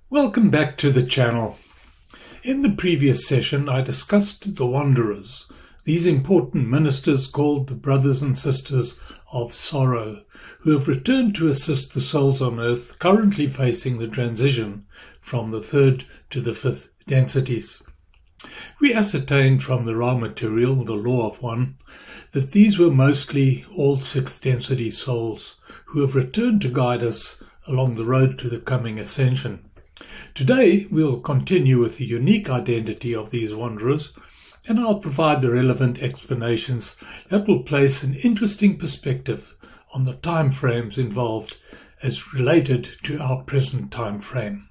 Welcome back to the channel. In the previous session I discussed the Wanderers, these important ministers called the brothers and sisters of sorrow, who have returned to assist the souls on earth currently facing the transition from the third to the fifth densities. We ascertained from the Ra material, the Law of One, that these were mostly all sixth density souls who have returned to guide us along the road to the coming ascension. Today we'll continue with the unique identity of these wanderers, and I'll provide the relevant explanations that will place an interesting perspective on the time frames involved as related to our present time frame.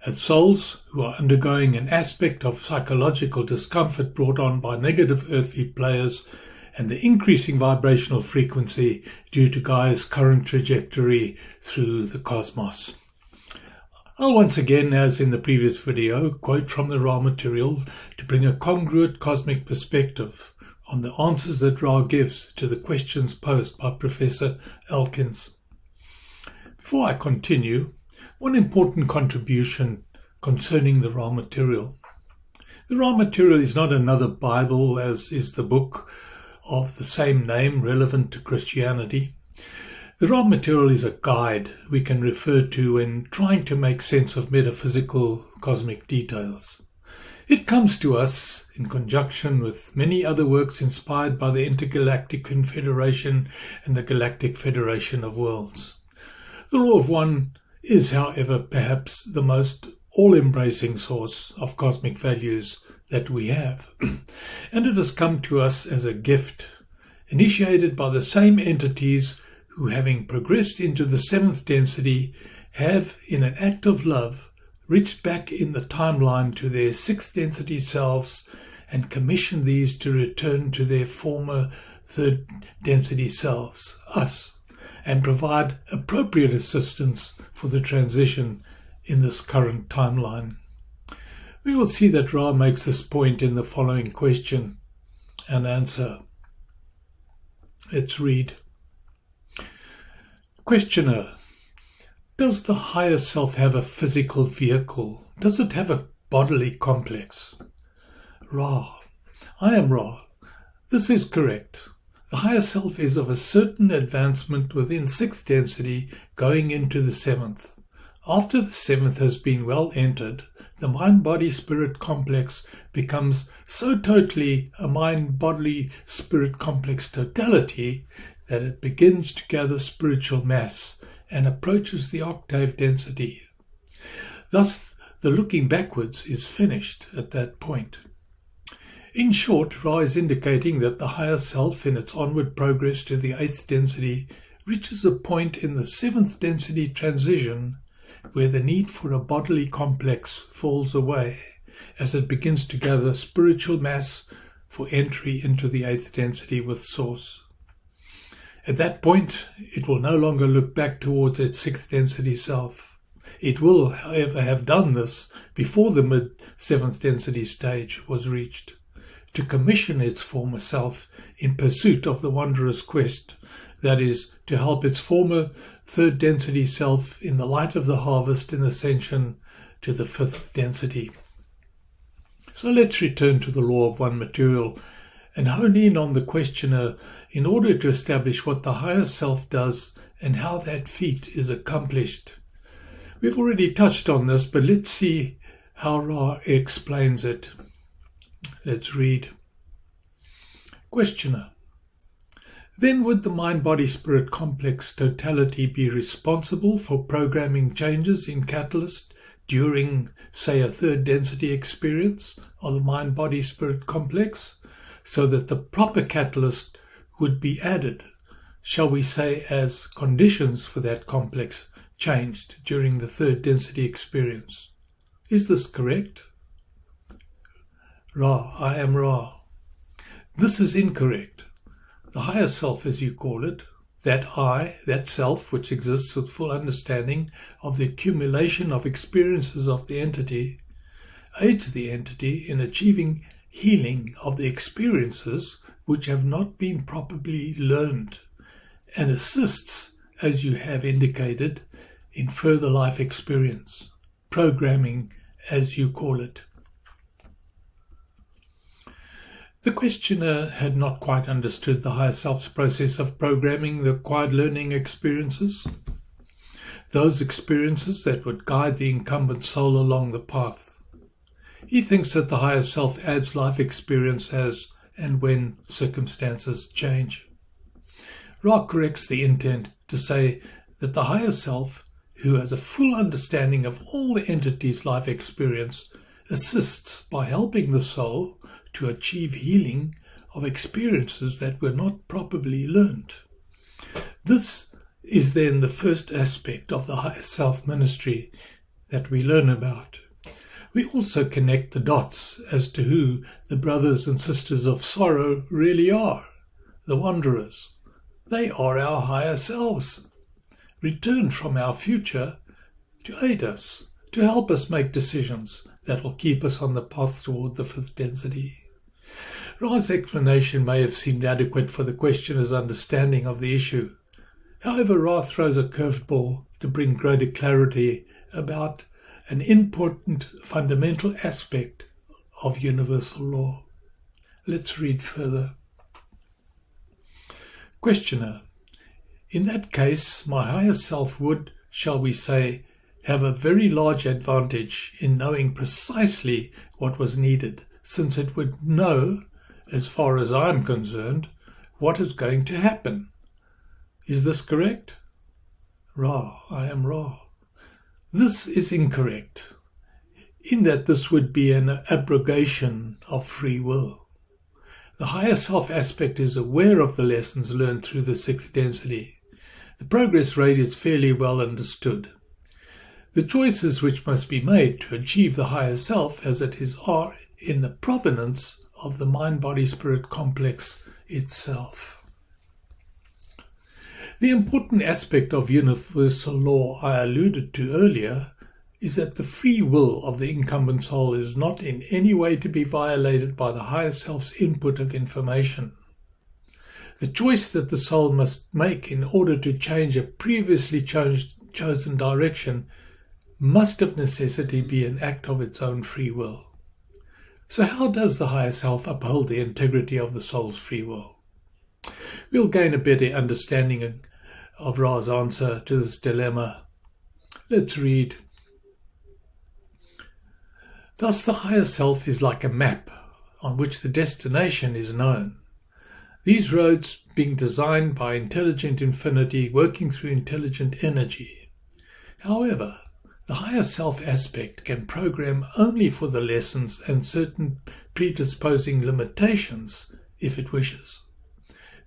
As souls who are undergoing an aspect of psychological discomfort brought on by negative earthly players and the increasing vibrational frequency due to Gaia's current trajectory through the cosmos. I'll once again, as in the previous video, quote from the Ra material to bring a congruent cosmic perspective on the answers that Ra gives to the questions posed by Professor Elkins. Before I continue, one important contribution concerning the Ra material. The Ra material is not another Bible, as is the book of the same name relevant to Christianity. The Ra material is a guide we can refer to when trying to make sense of metaphysical cosmic details. It comes to us in conjunction with many other works inspired by the Intergalactic Confederation and the Galactic Federation of Worlds. The Law of One is, however, perhaps the most all-embracing source of cosmic values that we have, and it has come to us as a gift, initiated by the same entities who, having progressed into the seventh density, have, in an act of love, reached back in the timeline to their sixth density selves and commissioned these to return to their former third density selves, us, and provide appropriate assistance for the transition in this current timeline. We will see that Ra makes this point in the following question and answer. Let's read. Questioner: does the higher self have a physical vehicle? Does it have a bodily complex? Ra: I am Ra. This is correct. The higher self is of a certain advancement within sixth density going into the seventh. After the seventh has been well entered, the mind-body-spirit complex becomes so totally a mind-body-spirit complex totality that it begins to gather spiritual mass and approaches the octave density. Thus, the looking backwards is finished at that point. In short, Ra is indicating that the higher self, in its onward progress to the eighth density, reaches a point in the seventh density transition where the need for a bodily complex falls away as it begins to gather spiritual mass for entry into the eighth density with Source. At that point, it will no longer look back towards its sixth density self. It will, however, have done this before the mid-seventh density stage was reached, to commission its former self in pursuit of the wanderer's quest, that is, to help its former third density self in the light of the harvest and ascension to the fifth density. So let's return to the Law of One material and hone in on the questioner in order to establish what the higher self does and how that feat is accomplished. We've already touched on this, but let's see how Ra explains it. Let's read. Questioner: then would the mind-body-spirit complex totality be responsible for programming changes in catalyst during, say, a third density experience of the mind-body-spirit complex, so that the proper catalyst would be added, shall we say, as conditions for that complex changed during the third density experience? Is this correct? Ra: I am Ra. This is incorrect. The higher self, as you call it, that I, that self which exists with full understanding of the accumulation of experiences of the entity, aids the entity in achieving healing of the experiences which have not been properly learned, and assists, as you have indicated, in further life experience. programming, as you call it. The questioner had not quite understood the higher self's process of programming the acquired learning experiences, those experiences that would guide the incumbent soul along the path. He thinks that the higher self adds life experience as and when circumstances change. Ra corrects the intent to say that the higher self, who has a full understanding of all the entities life experience, assists by helping the soul to achieve healing of experiences that were not properly learned. This is then the first aspect of the higher self ministry that we learn about. We also connect the dots as to who the brothers and sisters of sorrow really are, the wanderers. They are our higher selves, returned from our future to aid us, to help us make decisions that will keep us on the path toward the fifth density. Ra's explanation may have seemed adequate for the questioner's understanding of the issue. However, Ra throws a curveball to bring greater clarity about an important fundamental aspect of universal law. Let's read further. Questioner: in that case, my higher self would, shall we say, have a very large advantage in knowing precisely what was needed, since it would know, as far as I am concerned, what is going to happen. Is this correct? Ra: I am Ra. This is incorrect, in that this would be an abrogation of free will. The higher self aspect is aware of the lessons learned through the sixth density. The progress rate is fairly well understood. The choices which must be made to achieve the higher self as it is are in the provenance of the mind-body-spirit complex itself. The important aspect of universal law I alluded to earlier is that the free will of the incumbent soul is not in any way to be violated by the higher self's input of information. The choice that the soul must make in order to change a previously chosen direction must of necessity be an act of its own free will. So how does the higher self uphold the integrity of the soul's free will? We'll gain a better understanding of Ra's answer to this dilemma. Let's read. Thus the higher self is like a map on which the destination is known. These roads being designed by intelligent infinity working through intelligent energy. However, the higher self aspect can program only for the lessons and certain predisposing limitations if it wishes.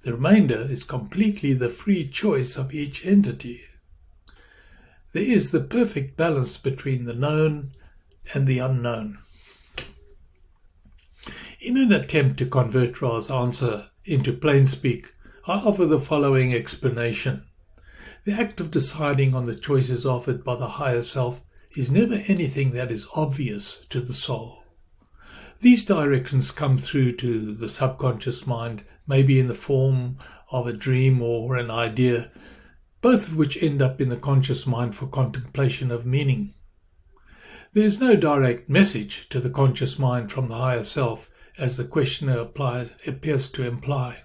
The remainder is completely the free choice of each entity. There is the perfect balance between the known and the unknown. In an attempt to convert Ra's answer into plain speak, I offer the following explanation. The act of deciding on the choices offered by the higher self is never anything that is obvious to the soul. These directions come through to the subconscious mind, maybe in the form of a dream or an idea, both of which end up in the conscious mind for contemplation of meaning. There is no direct message to the conscious mind from the higher self, as the questioner appears to imply.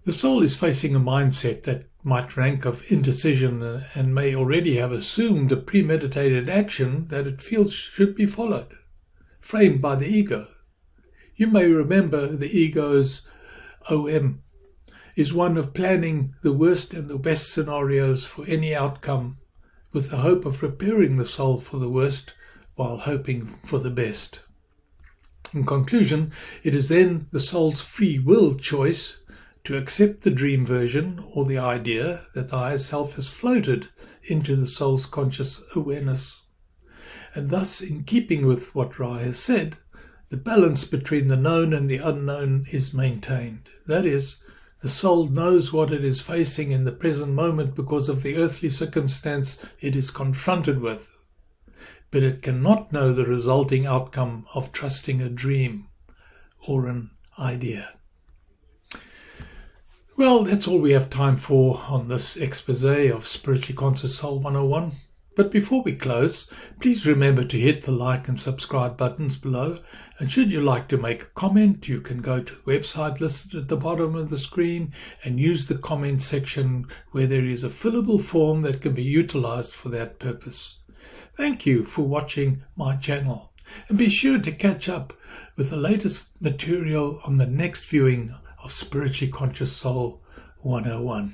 The soul is facing a mindset that might rank of indecision and may already have assumed a premeditated action that it feels should be followed, framed by the ego. You may remember the ego's OM is one of planning the worst and the best scenarios for any outcome, with the hope of preparing the soul for the worst while hoping for the best. In conclusion, it is then the soul's free will choice to accept the dream version or the idea that the higher self has floated into the soul's conscious awareness. And thus, in keeping with what Ra has said, the balance between the known and the unknown is maintained. That is, the soul knows what it is facing in the present moment because of the earthly circumstance it is confronted with, but it cannot know the resulting outcome of trusting a dream or an idea. Well, that's all we have time for on this expose of Spiritually Conscious Soul 101. But before we close, please remember to hit the like and subscribe buttons below. And should you like to make a comment, you can go to the website listed at the bottom of the screen and use the comment section where there is a fillable form that can be utilized for that purpose. Thank you for watching my channel. And be sure to catch up with the latest material on the next viewing of Spiritually Conscious Soul 101.